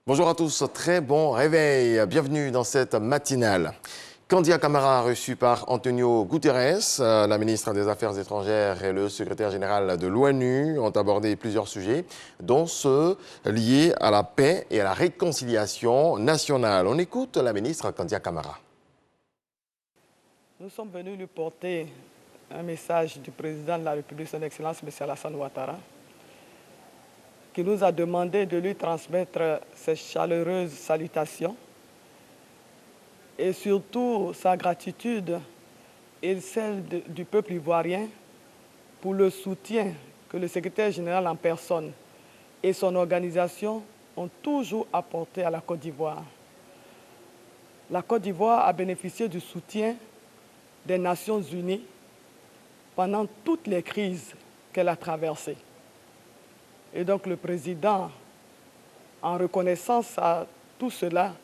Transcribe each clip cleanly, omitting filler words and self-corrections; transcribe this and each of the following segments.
Bonjour à tous, très bon réveil. Bienvenue dans cette matinale. Kandia Camara, reçu par Antonio Guterres, la ministre des Affaires étrangères et le secrétaire général de l'ONU ont abordé plusieurs sujets, dont ceux liés à la paix et à la réconciliation nationale. On écoute la ministre Kandia Camara. Nous sommes venus lui porter un message du président de la République, son Excellence, M. Alassane Ouattara, qui nous a demandé de lui transmettre ses chaleureuses salutations et surtout sa gratitude et celle du peuple ivoirien pour le soutien que le secrétaire général en personne et son organisation ont toujours apporté à la Côte d'Ivoire. La Côte d'Ivoire a bénéficié du soutien des Nations Unies pendant toutes les crises qu'elle a traversées. Et donc le président, en reconnaissance à tout cela,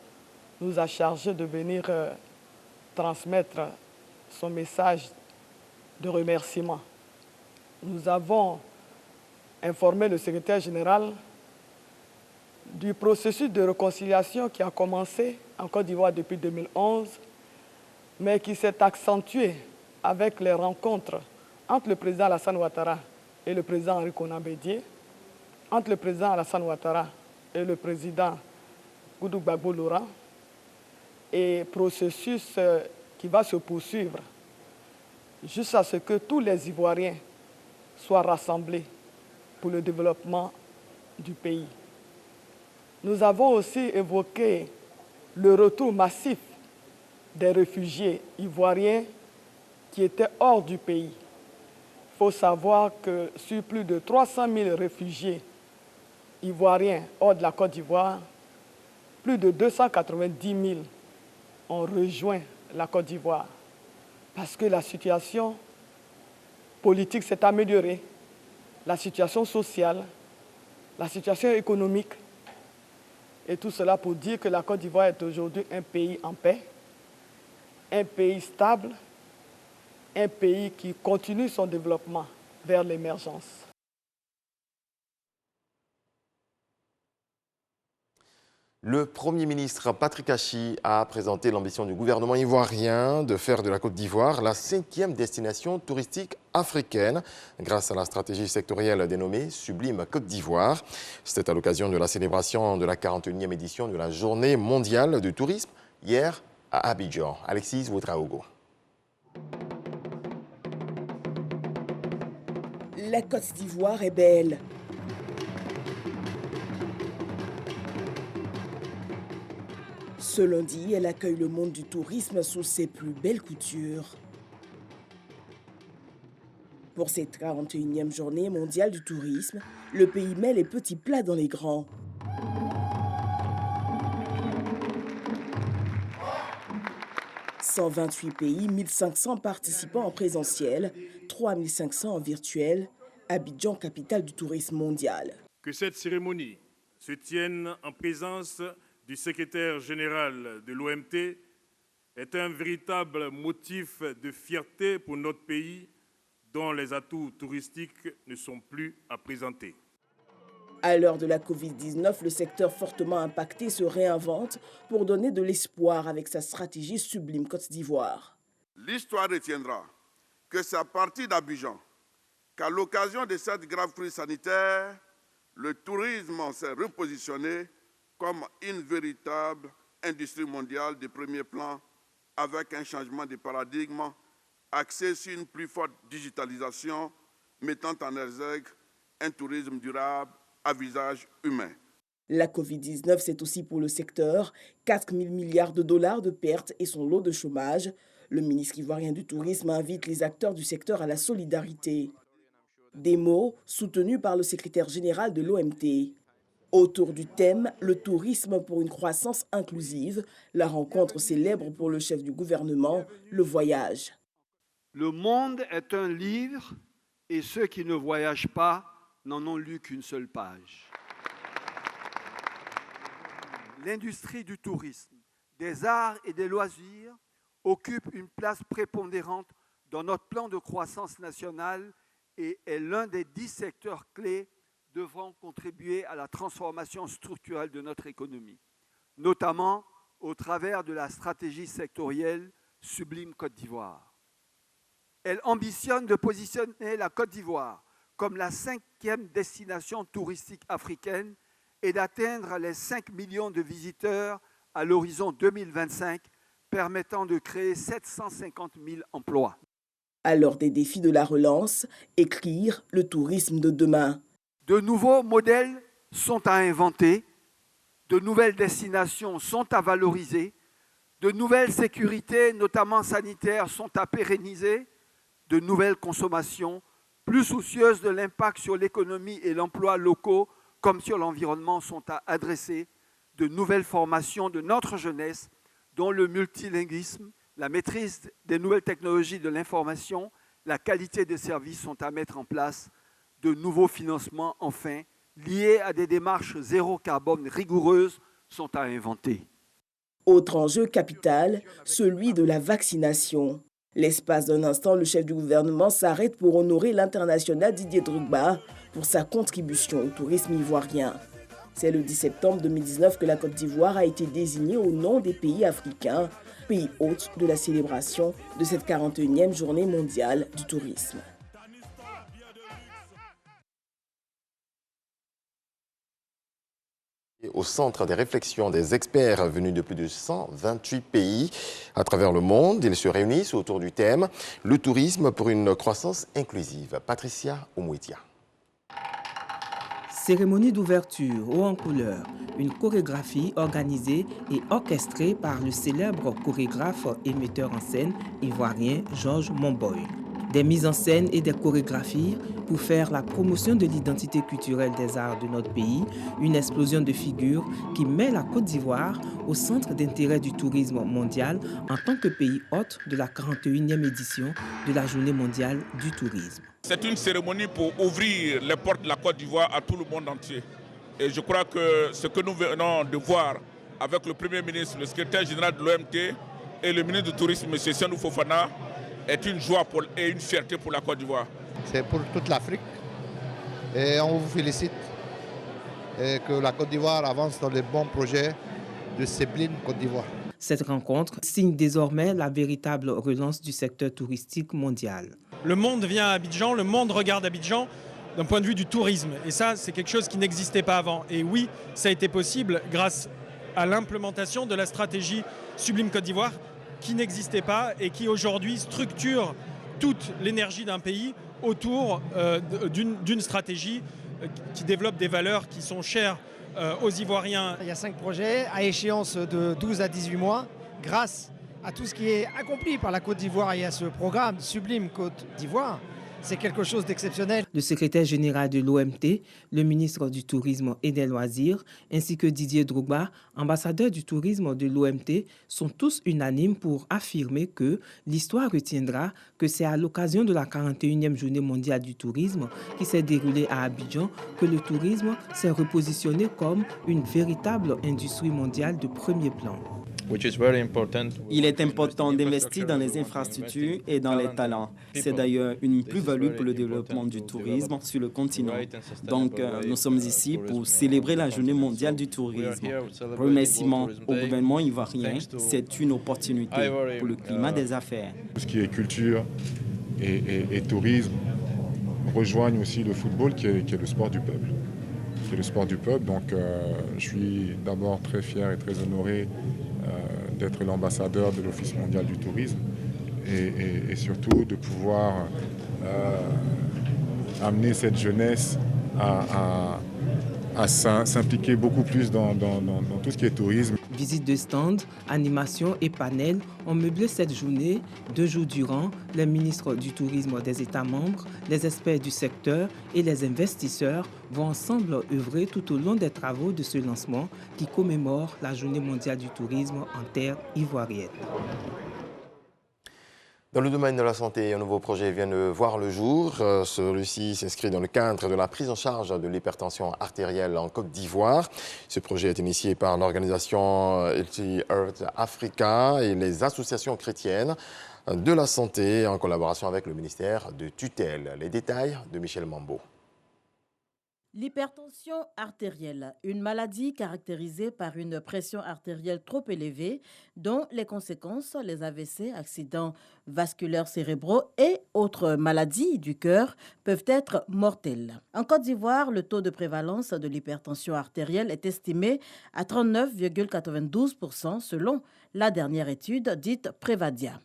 nous a chargé de venir transmettre son message de remerciement. Nous avons informé le secrétaire général du processus de réconciliation qui a commencé en Côte d'Ivoire depuis 2011, mais qui s'est accentué avec les rencontres entre le président Alassane Ouattara et le président Henri Konan Bédié, entre le président Alassane Ouattara et le président Goudou Gbagbo Laurent, et processus qui va se poursuivre jusqu'à ce que tous les Ivoiriens soient rassemblés pour le développement du pays. Nous avons aussi évoqué le retour massif des réfugiés ivoiriens qui étaient hors du pays. Il faut savoir que sur plus de 300 000 réfugiés ivoiriens hors de la Côte d'Ivoire, plus de 290 000 ont rejoint la Côte d'Ivoire parce que la situation politique s'est améliorée, la situation sociale, la situation économique, et tout cela pour dire que la Côte d'Ivoire est aujourd'hui un pays en paix, un pays stable, un pays qui continue son développement vers l'émergence. Le Premier ministre Patrick Achi a présenté l'ambition du gouvernement ivoirien de faire de la Côte d'Ivoire la 5e destination touristique africaine grâce à la stratégie sectorielle dénommée Sublime Côte d'Ivoire. C'était à l'occasion de la célébration de la 41e édition de la Journée mondiale du tourisme hier à Abidjan. Alexis Ouedraogo. La Côte d'Ivoire est belle. Ce lundi, elle accueille le monde du tourisme sous ses plus belles coutures. Pour cette 41e journée mondiale du tourisme, le pays met les petits plats dans les grands. « 128 pays, 1500 participants en présentiel, 3500 en virtuel, Abidjan, capitale du tourisme mondial. » Que cette cérémonie se tienne en présence du secrétaire général de l'OMT est un véritable motif de fierté pour notre pays dont les atouts touristiques ne sont plus à présenter. À l'heure de la Covid-19, le secteur fortement impacté se réinvente pour donner de l'espoir avec sa stratégie Sublime Côte d'Ivoire. L'histoire retiendra que c'est à partir d'Abidjan qu'à l'occasion de cette grave crise sanitaire, le tourisme s'est repositionné comme une véritable industrie mondiale de premier plan avec un changement de paradigme axé sur une plus forte digitalisation mettant en exergue un tourisme durable à visage humain. La Covid-19, c'est aussi pour le secteur 4 000 milliards de dollars de pertes et son lot de chômage. Le ministre ivoirien du Tourisme invite les acteurs du secteur à la solidarité. Des mots soutenus par le secrétaire général de l'OMT. Autour du thème « Le tourisme pour une croissance inclusive », la rencontre célèbre pour le chef du gouvernement, le voyage. Le monde est un livre et ceux qui ne voyagent pas n'en ont lu qu'une seule page. L'industrie du tourisme, des arts et des loisirs occupe une place prépondérante dans notre plan de croissance nationale et est l'un des 10 secteurs clés devront contribuer à la transformation structurelle de notre économie, notamment au travers de la stratégie sectorielle Sublime Côte d'Ivoire. Elle ambitionne de positionner la Côte d'Ivoire comme la 5e destination touristique africaine et d'atteindre les 5 millions de visiteurs à l'horizon 2025, permettant de créer 750 000 emplois. À l'heure des défis de la relance, écrire le tourisme de demain. De nouveaux modèles sont à inventer, de nouvelles destinations sont à valoriser, de nouvelles sécurités, notamment sanitaires, sont à pérenniser, de nouvelles consommations, plus soucieuses de l'impact sur l'économie et l'emploi locaux comme sur l'environnement, sont à adresser, de nouvelles formations de notre jeunesse, dont le multilinguisme, la maîtrise des nouvelles technologies de l'information, la qualité des services sont à mettre en place, de nouveaux financements, enfin, liés à des démarches zéro carbone rigoureuses, sont à inventer. Autre enjeu capital, celui de la vaccination. L'espace d'un instant, le chef du gouvernement s'arrête pour honorer l'international Didier Drogba pour sa contribution au tourisme ivoirien. C'est le 10 septembre 2019 que la Côte d'Ivoire a été désignée au nom des pays africains, pays hôtes de la célébration de cette 41e journée mondiale du tourisme. Au centre des réflexions des experts venus de plus de 128 pays à travers le monde, ils se réunissent autour du thème « Le tourisme pour une croissance inclusive ». Patricia Oumouitia. Cérémonie d'ouverture haut en couleur, une chorégraphie organisée et orchestrée par le célèbre chorégraphe et metteur en scène ivoirien Georges Monboy. Des mises en scène et des chorégraphies pour faire la promotion de l'identité culturelle des arts de notre pays, une explosion de figures qui met la Côte d'Ivoire au centre d'intérêt du tourisme mondial en tant que pays hôte de la 41e édition de la Journée mondiale du tourisme. C'est une cérémonie pour ouvrir les portes de la Côte d'Ivoire à tout le monde entier. Et je crois que ce que nous venons de voir avec le Premier ministre, le secrétaire général de l'OMT et le ministre du Tourisme, M. Senou Fofana, est une joie et une fierté pour la Côte d'Ivoire. C'est pour toute l'Afrique et on vous félicite et que la Côte d'Ivoire avance dans les bons projets de Sublime Côte d'Ivoire. Cette rencontre signe désormais la véritable relance du secteur touristique mondial. Le monde vient à Abidjan, le monde regarde Abidjan d'un point de vue du tourisme. Et ça, c'est quelque chose qui n'existait pas avant. Et oui, ça a été possible grâce à l'implémentation de la stratégie Sublime Côte d'Ivoire qui n'existait pas et qui aujourd'hui structure toute l'énergie d'un pays autour d'une stratégie qui développe des valeurs qui sont chères aux Ivoiriens. Il y a 5 projets à échéance de 12 à 18 mois grâce à tout ce qui est accompli par la Côte d'Ivoire et à ce programme Sublime Côte d'Ivoire. C'est quelque chose d'exceptionnel. Le secrétaire général de l'OMT, le ministre du Tourisme et des Loisirs, ainsi que Didier Drogba, ambassadeur du tourisme de l'OMT, sont tous unanimes pour affirmer que l'histoire retiendra que c'est à l'occasion de la 41e journée mondiale du tourisme qui s'est déroulée à Abidjan que le tourisme s'est repositionné comme une véritable industrie mondiale de premier plan. Il est important d'investir dans les infrastructures et dans les talents. C'est d'ailleurs une plus-value pour le développement du tourisme sur le continent. Donc, nous sommes ici pour célébrer la Journée mondiale du tourisme. Remerciements au gouvernement ivoirien, c'est une opportunité pour le climat des affaires. Tout ce qui est culture et tourisme rejoignent aussi le football qui est le sport du peuple. C'est le sport du peuple, donc je suis d'abord très fier et très honoré d'être l'ambassadeur de l'Office mondial du tourisme et surtout de pouvoir amener cette jeunesse à s'impliquer beaucoup plus dans tout ce qui est tourisme. Visites de stands, animations et panels ont meublé cette journée. 2 jours durant, les ministres du tourisme des États membres, les experts du secteur et les investisseurs vont ensemble œuvrer tout au long des travaux de ce lancement qui commémore la Journée mondiale du tourisme en terre ivoirienne. Dans le domaine de la santé, un nouveau projet vient de voir le jour. Celui-ci s'inscrit dans le cadre de la prise en charge de l'hypertension artérielle en Côte d'Ivoire. Ce projet est initié par l'organisation Healthy Earth Africa et les associations chrétiennes de la santé en collaboration avec le ministère de tutelle. Les détails de Michel Mambo. L'hypertension artérielle, une maladie caractérisée par une pression artérielle trop élevée, dont les conséquences, les AVC, accidents vasculaires cérébraux et autres maladies du cœur, peuvent être mortelles. En Côte d'Ivoire, le taux de prévalence de l'hypertension artérielle est estimé à 39,92% selon la dernière étude dite Prévadia.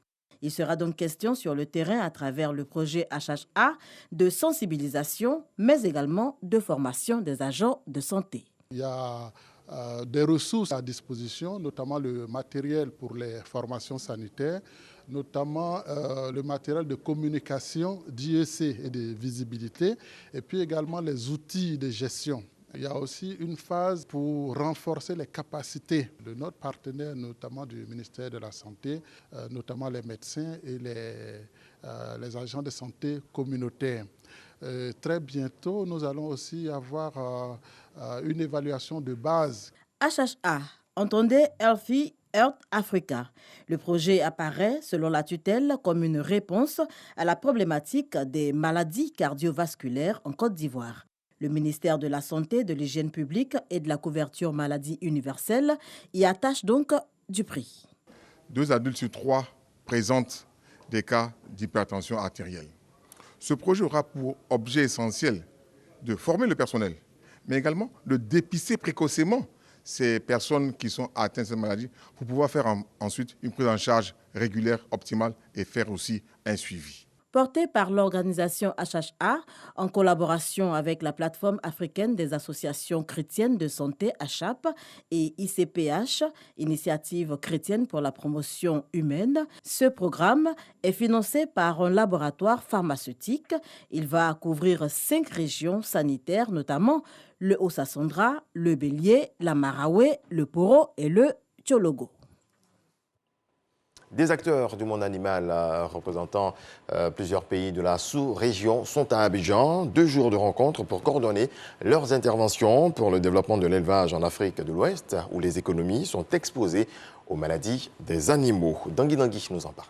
Il sera donc question sur le terrain à travers le projet HHA de sensibilisation, mais également de formation des agents de santé. Il y a des ressources à disposition, notamment le matériel pour les formations sanitaires, notamment le matériel de communication, d'IEC et de visibilité, et puis également les outils de gestion. Il y a aussi une phase pour renforcer les capacités de notre partenaire, notamment du ministère de la Santé, notamment les médecins et les agents de santé communautaires. Très bientôt, nous allons aussi avoir une évaluation de base. HHA, entendez Healthy Earth Africa. Le projet apparaît, selon la tutelle, comme une réponse à la problématique des maladies cardiovasculaires en Côte d'Ivoire. Le ministère de la Santé, de l'Hygiène publique et de la couverture maladie universelle y attache donc du prix. 2 adultes sur 3 présentent des cas d'hypertension artérielle. Ce projet aura pour objet essentiel de former le personnel, mais également de dépister précocement ces personnes qui sont atteintes de cette maladie pour pouvoir faire ensuite une prise en charge régulière, optimale et faire aussi un suivi. Porté par l'organisation HHA, en collaboration avec la plateforme africaine des associations chrétiennes de santé HAP et ICPH, Initiative chrétienne pour la promotion humaine, ce programme est financé par un laboratoire pharmaceutique. Il va couvrir 5 régions sanitaires, notamment le Haut-Sassandra, le Bélier, la Maraoué, le Poro et le Tchologo. Des acteurs du monde animal représentant plusieurs pays de la sous-région sont à Abidjan. 2 jours de rencontres pour coordonner leurs interventions pour le développement de l'élevage en Afrique de l'Ouest, où les économies sont exposées aux maladies des animaux. Dangui nous en parle.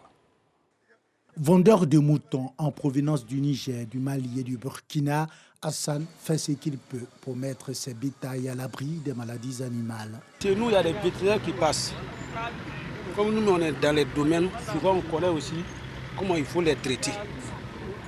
Vendeur de moutons en provenance du Niger, du Mali et du Burkina, Hassan fait ce qu'il peut pour mettre ses bétails à l'abri des maladies animales. Chez nous, il y a des vétérinaires qui passent. Comme nous, on est dans les domaines, souvent on connaît aussi comment il faut les traiter.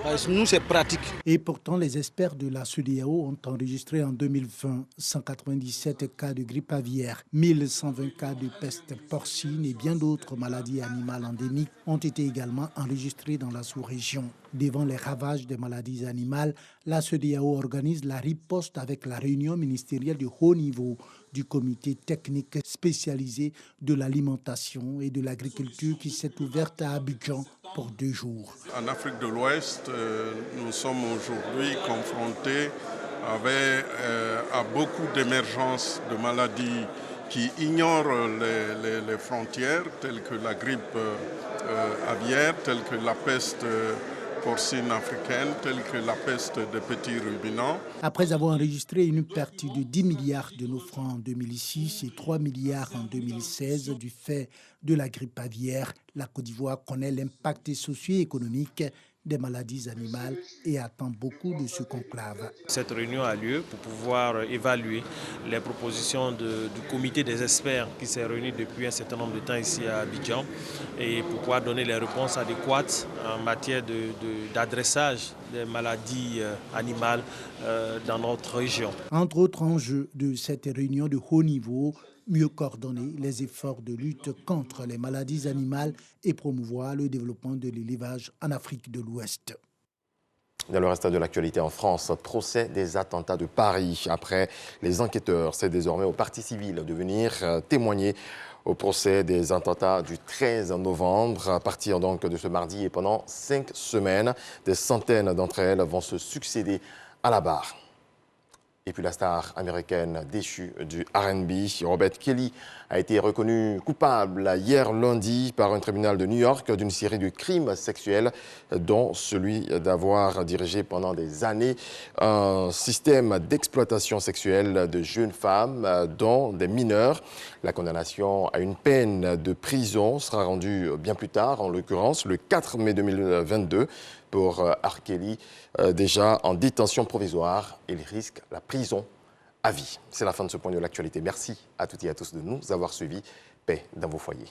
Parce que nous, c'est pratique. Et pourtant, les experts de la CEDEAO ont enregistré en 2020 197 cas de grippe aviaire, 1120 cas de peste porcine et bien d'autres maladies animales endémiques ont été également enregistrés dans la sous-région. Devant les ravages des maladies animales, la CEDEAO organise la riposte avec la réunion ministérielle de haut niveau du comité technique spécialisé de l'alimentation et de l'agriculture qui s'est ouverte à Abidjan pour 2 jours. En Afrique de l'Ouest, nous sommes aujourd'hui confrontés à beaucoup d'émergences de maladies qui ignorent les frontières, telles que la grippe aviaire, telles que la peste porcine africaine, telle que la peste des petits ruminants. Après avoir enregistré une perte de 10 milliards de nos francs en 2006 et 3 milliards en 2016 du fait de la grippe aviaire, la Côte d'Ivoire connaît l'impact socio-économique des maladies animales et attend beaucoup de ce conclave. Cette réunion a lieu pour pouvoir évaluer les propositions du comité des experts qui s'est réuni depuis un certain nombre de temps ici à Abidjan et pour pouvoir donner les réponses adéquates en matière d'adressage des maladies animales dans notre région. Entre autres enjeux de cette réunion de haut niveau, mieux coordonner les efforts de lutte contre les maladies animales et promouvoir le développement de l'élevage en Afrique de l'Ouest. Dans le reste de l'actualité en France, procès des attentats de Paris. Après les enquêteurs, c'est désormais aux parties civiles de venir témoigner au procès des attentats du 13 novembre. À partir donc de ce mardi et pendant 5 semaines, des centaines d'entre elles vont se succéder à la barre. Et puis la star américaine déchue du R&B, Robert Kelly, a été reconnue coupable hier lundi par un tribunal de New York d'une série de crimes sexuels, dont celui d'avoir dirigé pendant des années un système d'exploitation sexuelle de jeunes femmes, dont des mineurs. La condamnation à une peine de prison sera rendue bien plus tard, en l'occurrence le 4 mai 2022. pour R. Kelly, déjà en détention provisoire. Il risque la prison à vie. C'est la fin de ce point de l'actualité. Merci à toutes et à tous de nous avoir suivis. Paix dans vos foyers.